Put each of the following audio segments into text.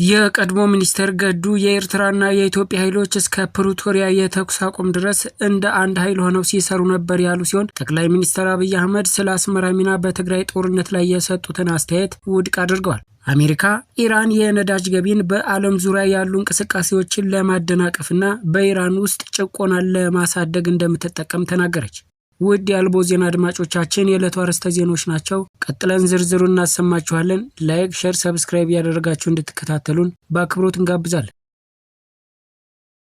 የቀድሞ ሚኒስትር ገዱ የኤርትራና የኢትዮጵያ ኃይሎች እስከ ፕሪቶሪያ የተኩስ አቁም ድረስ እንደ አንድ ኃይል ሆነው ሲሰሩ ነበር ያሉ ሲሆን ጠቅላይ ሚኒስትር አብይ አህመድ ስለ አስመራ ሚና በትግራይ ጦርነት ላይ የሰጡትን አስተያየት ውድቅ አድርገዋል። አሜሪካ ኢራን የነዳጅ ገቢን በዓለም ዙሪያ ያሉ እንቅስቃሴዎችን ለማደናቀፍና በኢራን ውስጥ ጭቆናን ለማሳደግ እንደምትጠቀም ተናገረች። ውድ የአልቦ ዜና አድማጮቻችን የዕለቱ አርዕስተ ዜናዎች ናቸው። ቀጥለን ዝርዝሩን እናሰማችኋለን። ላይክ፣ ሼር፣ ሰብስክራይብ ያደረጋችሁ እንድትከታተሉን በአክብሮት እንጋብዛለን።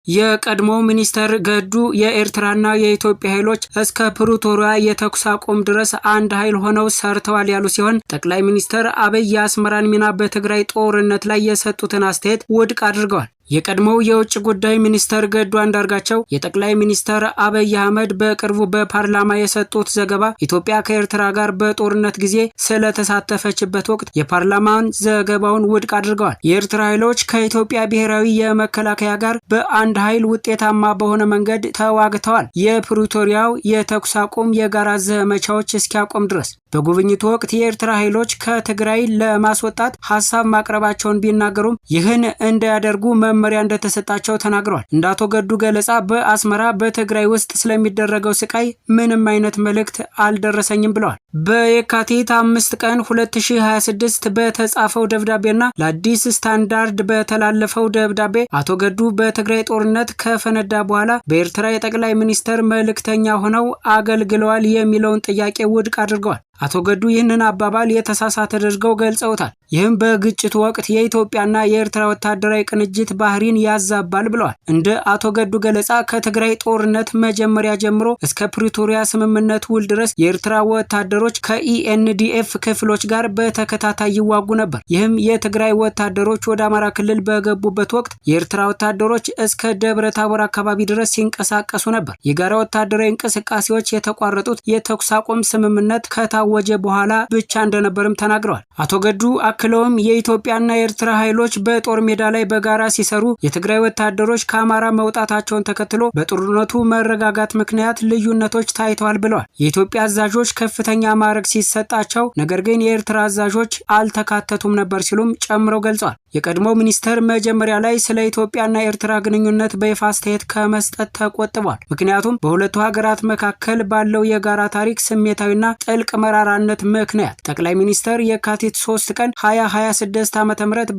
የቀድሞ ሚኒስትር ገዱ የኤርትራና የኢትዮጵያ ኃይሎች እስከ ፕሪቶሪያ የተኩስ አቁም ድረስ አንድ ኃይል ሆነው ሰርተዋል ያሉ ሲሆን ጠቅላይ ሚኒስትር አብይ የአስመራን ሚና በትግራይ ጦርነት ላይ የሰጡትን አስተያየት ውድቅ አድርገዋል። የቀድሞው የውጭ ጉዳይ ሚኒስትር ገዱ አንዳርጋቸው የጠቅላይ ሚኒስትር አብይ አህመድ በቅርቡ በፓርላማ የሰጡት ዘገባ ኢትዮጵያ ከኤርትራ ጋር በጦርነት ጊዜ ስለተሳተፈችበት ወቅት የፓርላማን ዘገባውን ውድቅ አድርገዋል። የኤርትራ ኃይሎች ከኢትዮጵያ ብሔራዊ የመከላከያ ጋር በአንድ ኃይል ውጤታማ በሆነ መንገድ ተዋግተዋል። የፕሪቶሪያው የተኩስ አቁም የጋራ ዘመቻዎች እስኪያቆም ድረስ በጉብኝቱ ወቅት የኤርትራ ኃይሎች ከትግራይ ለማስወጣት ሀሳብ ማቅረባቸውን ቢናገሩም ይህን እንዳያደርጉ መመሪያ እንደተሰጣቸው ተናግረዋል። እንደ አቶ ገዱ ገለጻ በአስመራ በትግራይ ውስጥ ስለሚደረገው ስቃይ ምንም አይነት መልእክት አልደረሰኝም ብለዋል። በየካቲት 5 ቀን 2026 በተጻፈው ደብዳቤና ለአዲስ ስታንዳርድ በተላለፈው ደብዳቤ አቶ ገዱ በትግራይ ጦርነት ከፈነዳ በኋላ በኤርትራ የጠቅላይ ሚኒስትር መልእክተኛ ሆነው አገልግለዋል የሚለውን ጥያቄ ውድቅ አድርገዋል። አቶ ገዱ ይህንን አባባል የተሳሳተ አድርገው ገልጸውታል። ይህም በግጭቱ ወቅት የኢትዮጵያና የኤርትራ ወታደራዊ ቅንጅት ባህሪን ያዛባል ብለዋል። እንደ አቶ ገዱ ገለጻ ከትግራይ ጦርነት መጀመሪያ ጀምሮ እስከ ፕሪቶሪያ ስምምነት ውል ድረስ የኤርትራ ወታደሮች ከኢኤንዲኤፍ ክፍሎች ጋር በተከታታይ ይዋጉ ነበር። ይህም የትግራይ ወታደሮች ወደ አማራ ክልል በገቡበት ወቅት የኤርትራ ወታደሮች እስከ ደብረ ታቦር አካባቢ ድረስ ሲንቀሳቀሱ ነበር። የጋራ ወታደራዊ እንቅስቃሴዎች የተቋረጡት የተኩስ አቁም ስምምነት ከታወጀ በኋላ ብቻ እንደነበርም ተናግረዋል። አቶ ገዱ አክለውም የኢትዮጵያና የኤርትራ ኃይሎች በጦር ሜዳ ላይ በጋራ ሲሰሩ የትግራይ ወታደሮች ከአማራ መውጣታቸውን ተከትሎ በጦርነቱ መረጋጋት ምክንያት ልዩነቶች ታይተዋል ብለዋል። የኢትዮጵያ አዛዦች ከፍተኛ ማዕረግ ሲሰጣቸው፣ ነገር ግን የኤርትራ አዛዦች አልተካተቱም ነበር ሲሉም ጨምረው ገልጸዋል። የቀድሞው ሚኒስትር መጀመሪያ ላይ ስለ ኢትዮጵያና ኤርትራ ግንኙነት በይፋ አስተያየት ከመስጠት ተቆጥቧል። ምክንያቱም በሁለቱ ሀገራት መካከል ባለው የጋራ ታሪክ ስሜታዊና ጥልቅ መራራነት ምክንያት ጠቅላይ ሚኒስትር የካቲት 3 ቀን 2026 ዓ.ም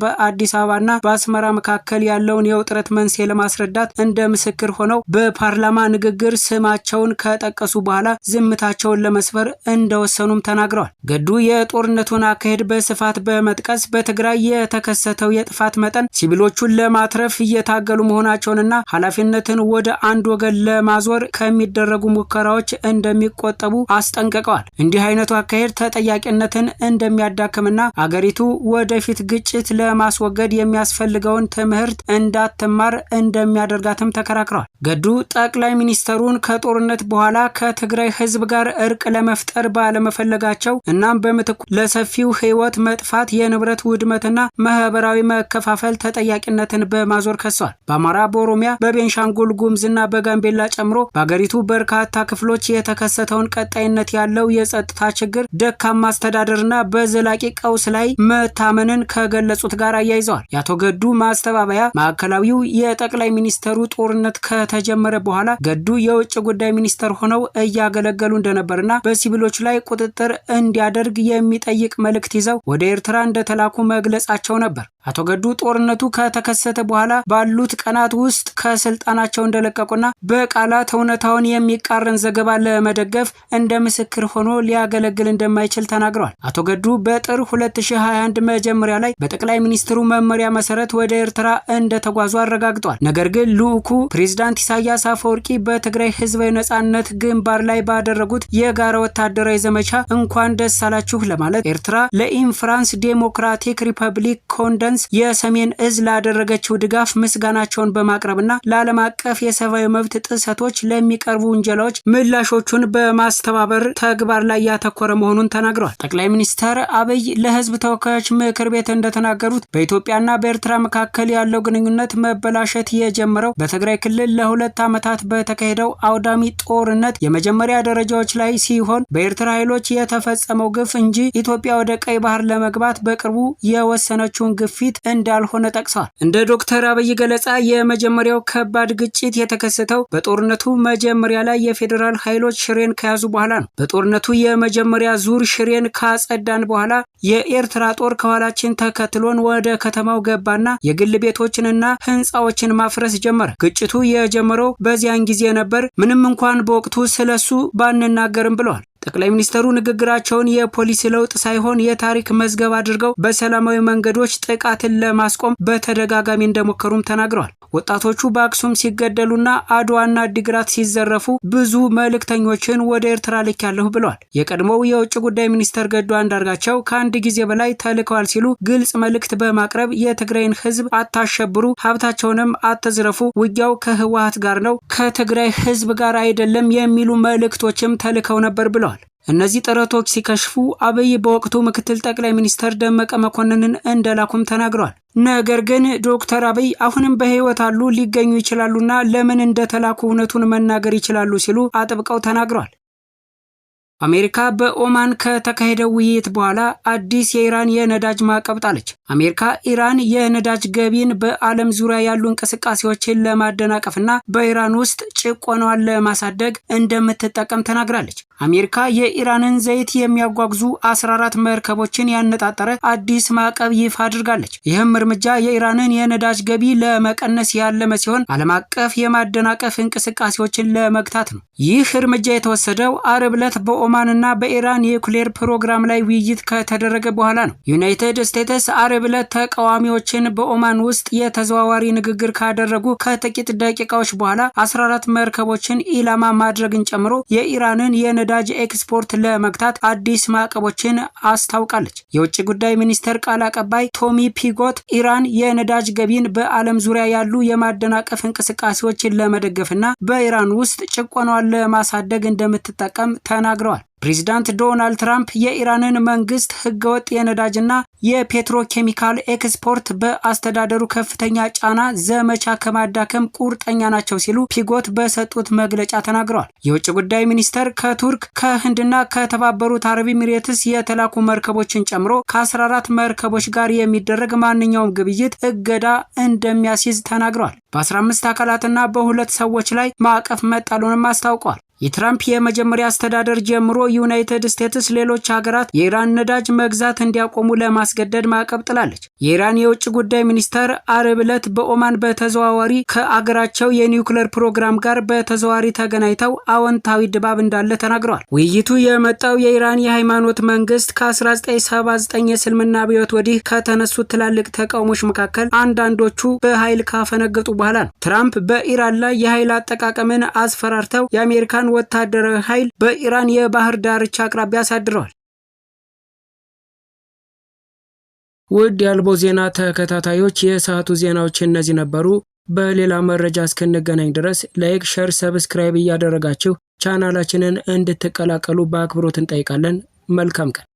በአዲስ አበባና በአስመራ መካከል ያለውን የውጥረት መንስኤ ለማስረዳት እንደ ምስክር ሆነው በፓርላማ ንግግር ስማቸውን ከጠቀሱ በኋላ ዝምታቸውን ለመስበር እንደወሰኑም ተናግረዋል። ገዱ የጦርነቱን አካሄድ በስፋት በመጥቀስ በትግራይ የተከሰተው የጥፋት መጠን ሲቪሎቹን ለማትረፍ እየታገሉ መሆናቸውንና ኃላፊነትን ወደ አንድ ወገን ለማዞር ከሚደረጉ ሙከራዎች እንደሚቆጠቡ አስጠንቅቀዋል። እንዲህ አይነቱ አካሄድ ተጠያቂነትን እንደሚያዳክምና አገሪቱ ወደፊት ግጭት ለማስወገድ የሚያስፈልገውን ትምህርት እንዳትማር እንደሚያደርጋትም ተከራክረዋል። ገዱ ጠቅላይ ሚኒስትሩን ከጦርነት በኋላ ከትግራይ ሕዝብ ጋር እርቅ ለመፍጠር ባለመፈለጋቸው እናም በምትኩ ለሰፊው ሕይወት መጥፋት፣ የንብረት ውድመትና ማህበራዊ መከፋፈል ተጠያቂነትን በማዞር ከሰዋል። በአማራ፣ በኦሮሚያ፣ በቤንሻንጉል ጉሙዝና በጋምቤላ ጨምሮ በአገሪቱ በርካታ ክፍሎች የተከሰተውን ቀጣይነት ያለው የጸጥታ ችግር፣ ደካማ አስተዳደርና በዘላቂ ቀውስ ላይ መታመንን ከገለጹት ጋር አያይዘዋል። የአቶ ገዱ ማስተባበያ ማዕከላዊው የጠቅላይ ሚኒስትሩ ጦርነት ከተጀመረ በኋላ ገዱ የውጭ ጉዳይ ሚኒስትር ሆነው እያገለገሉ እንደነበርና በሲቪሎች ላይ ቁጥጥር እንዲያደርግ የሚጠይቅ መልእክት ይዘው ወደ ኤርትራ እንደተላኩ መግለጻቸው ነበር። አቶ ገዱ ጦርነቱ ከተከሰተ በኋላ ባሉት ቀናት ውስጥ ከስልጣናቸው እንደለቀቁና በቃላት እውነታውን የሚቃረን ዘገባ ለመደገፍ እንደ ምስክር ሆኖ ሊያገለግል እንደማይችል ተናግረዋል። አቶ ገዱ በጥር 2021 መጀመሪያ ላይ በጠቅላይ ሚኒስትሩ መመሪያ መሰረት ወደ ኤርትራ እንደተጓዙ አረጋግጠዋል። ነገር ግን ልዑኩ ፕሬዝዳንት ኢሳያስ አፈወርቂ በትግራይ ህዝባዊ ነጻነት ግንባር ላይ ባደረጉት የጋራ ወታደራዊ ዘመቻ እንኳን ደስ አላችሁ ለማለት ኤርትራ ለኢንፍራንስ ዴሞክራቲክ ሪፐብሊክ ኮንደንስ የሰሜን እዝ ላደረገችው ድጋፍ ምስጋናቸውን በማቅረብና ለዓለም አቀፍ የሰብአዊ መብት ጥሰቶች ለሚቀርቡ ውንጀላዎች ምላሾቹን በማስተባበር ተግባር ላይ ያተኮረ መሆኑን ተናግረዋል። ጠቅላይ ሚኒስትር አብይ ለህዝብ ተወካዮች ምክር ቤት እንደተናገሩት በኢትዮጵያና በኤርትራ መካከል ያለው ግንኙነት መበላሸት የጀመረው በትግራይ ክልል ለ2 ዓመታት በተካሄደው አውዳሚ ጦርነት የመጀመሪያ ደረጃዎች ላይ ሲሆን በኤርትራ ኃይሎች የተፈጸመው ግፍ እንጂ ኢትዮጵያ ወደ ቀይ ባህር ለመግባት በቅርቡ የወሰነችውን ግፊት እንዳልሆነ ጠቅሰዋል። እንደ ዶክተር አብይ ገለጻ የመጀመሪያው ከባድ ግጭት የተከሰተው በጦርነቱ መጀመሪያ ላይ የፌዴራል ኃይሎች ሽሬን ከያዙ በኋላ ነው። በጦርነቱ የመጀመሪያ ዙር ሽሬን ካጸዳን በኋላ የኤርትራ ጦር ከኋላችን ተከትሎን ወደ ከተማው ገባና የግል ቤቶችንና ህንፃዎችን ማፍረስ ጀመረ። ግጭቱ የጀመረው በዚያን ጊዜ ነበር፣ ምንም እንኳን በወቅቱ ስለሱ ባንናገርም ብለዋል። ጠቅላይ ሚኒስትሩ ንግግራቸውን የፖሊሲ ለውጥ ሳይሆን የታሪክ መዝገብ አድርገው በሰላማዊ መንገዶች ጥቃትን ለማስቆም በተደጋጋሚ እንደሞከሩም ተናግረዋል። ወጣቶቹ በአክሱም ሲገደሉና አድዋና አዲግራት ሲዘረፉ ብዙ መልእክተኞችን ወደ ኤርትራ ልኬያለሁ ብለዋል። የቀድሞው የውጭ ጉዳይ ሚኒስትር ገዱ አንዳርጋቸው ከአንድ ጊዜ በላይ ተልከዋል ሲሉ ግልጽ መልእክት በማቅረብ የትግራይን ህዝብ አታሸብሩ፣ ሀብታቸውንም አትዝረፉ፣ ውጊያው ከህወሓት ጋር ነው፣ ከትግራይ ህዝብ ጋር አይደለም የሚሉ መልእክቶችም ተልከው ነበር ብለዋል። እነዚህ ጥረቶች ሲከሽፉ አብይ በወቅቱ ምክትል ጠቅላይ ሚኒስትር ደመቀ መኮንንን እንደላኩም ተናግረዋል። ነገር ግን ዶክተር አብይ አሁንም በህይወት አሉ፣ ሊገኙ ይችላሉና ለምን እንደተላኩ እውነቱን መናገር ይችላሉ ሲሉ አጥብቀው ተናግረዋል። አሜሪካ በኦማን ከተካሄደው ውይይት በኋላ አዲስ የኢራን የነዳጅ ማዕቀብ ጣለች። አሜሪካ ኢራን የነዳጅ ገቢን በዓለም ዙሪያ ያሉ እንቅስቃሴዎችን ለማደናቀፍና በኢራን ውስጥ ጭቆናዋን ለማሳደግ እንደምትጠቀም ተናግራለች። አሜሪካ የኢራንን ዘይት የሚያጓጉዙ 14 መርከቦችን ያነጣጠረ አዲስ ማዕቀብ ይፋ አድርጋለች። ይህም እርምጃ የኢራንን የነዳጅ ገቢ ለመቀነስ ያለመ ሲሆን ዓለም አቀፍ የማደናቀፍ እንቅስቃሴዎችን ለመግታት ነው። ይህ እርምጃ የተወሰደው አርብ ዕለት በኦማንና በኢራን የኒውክሌር ፕሮግራም ላይ ውይይት ከተደረገ በኋላ ነው። ዩናይትድ ስቴትስ አርብ ዕለት ተቃዋሚዎችን በኦማን ውስጥ የተዘዋዋሪ ንግግር ካደረጉ ከጥቂት ደቂቃዎች በኋላ 14 መርከቦችን ኢላማ ማድረግን ጨምሮ የኢራንን የነዳጅ ኤክስፖርት ለመግታት አዲስ ማዕቀቦችን አስታውቃለች። የውጭ ጉዳይ ሚኒስቴር ቃል አቀባይ ቶሚ ፒጎት ኢራን የነዳጅ ገቢን በዓለም ዙሪያ ያሉ የማደናቀፍ እንቅስቃሴዎችን ለመደገፍና በኢራን ውስጥ ጭቆናዋን ለማሳደግ እንደምትጠቀም ተናግረዋል። ፕሬዚዳንት ዶናልድ ትራምፕ የኢራንን መንግስት ህገወጥ የነዳጅና የፔትሮኬሚካል ኤክስፖርት በአስተዳደሩ ከፍተኛ ጫና ዘመቻ ከማዳከም ቁርጠኛ ናቸው ሲሉ ፒጎት በሰጡት መግለጫ ተናግረዋል። የውጭ ጉዳይ ሚኒስቴር ከቱርክ፣ ከህንድና ከተባበሩት አረብ ኤሚሬትስ የተላኩ መርከቦችን ጨምሮ ከ14 መርከቦች ጋር የሚደረግ ማንኛውም ግብይት እገዳ እንደሚያስይዝ ተናግረዋል። በ15 አካላትና በሁለት ሰዎች ላይ ማዕቀፍ መጣሉንም አስታውቀዋል። የትራምፕ የመጀመሪያ አስተዳደር ጀምሮ ዩናይትድ ስቴትስ ሌሎች ሀገራት የኢራን ነዳጅ መግዛት እንዲያቆሙ ለማስገደድ ማዕቀብ ጥላለች። የኢራን የውጭ ጉዳይ ሚኒስተር አርብ ዕለት በኦማን በተዘዋዋሪ ከአገራቸው የኒውክሌር ፕሮግራም ጋር በተዘዋዋሪ ተገናኝተው አዎንታዊ ድባብ እንዳለ ተናግረዋል። ውይይቱ የመጣው የኢራን የሃይማኖት መንግስት ከ1979 የእስልምና አብዮት ወዲህ ከተነሱት ትላልቅ ተቃውሞች መካከል አንዳንዶቹ በኃይል ካፈነገጡ በኋላ ነው። ትራምፕ በኢራን ላይ የኃይል አጠቃቀምን አስፈራርተው የአሜሪካን ወታደራዊ ኃይል በኢራን የባህር ዳርቻ አቅራቢያ አሳድረዋል። ውድ የአልቦ ዜና ተከታታዮች የሰዓቱ ዜናዎች እነዚህ ነበሩ። በሌላ መረጃ እስክንገናኝ ድረስ ላይክ፣ ሼር፣ ሰብስክራይብ እያደረጋችሁ ቻናላችንን እንድትቀላቀሉ በአክብሮት እንጠይቃለን። መልካም ቀን።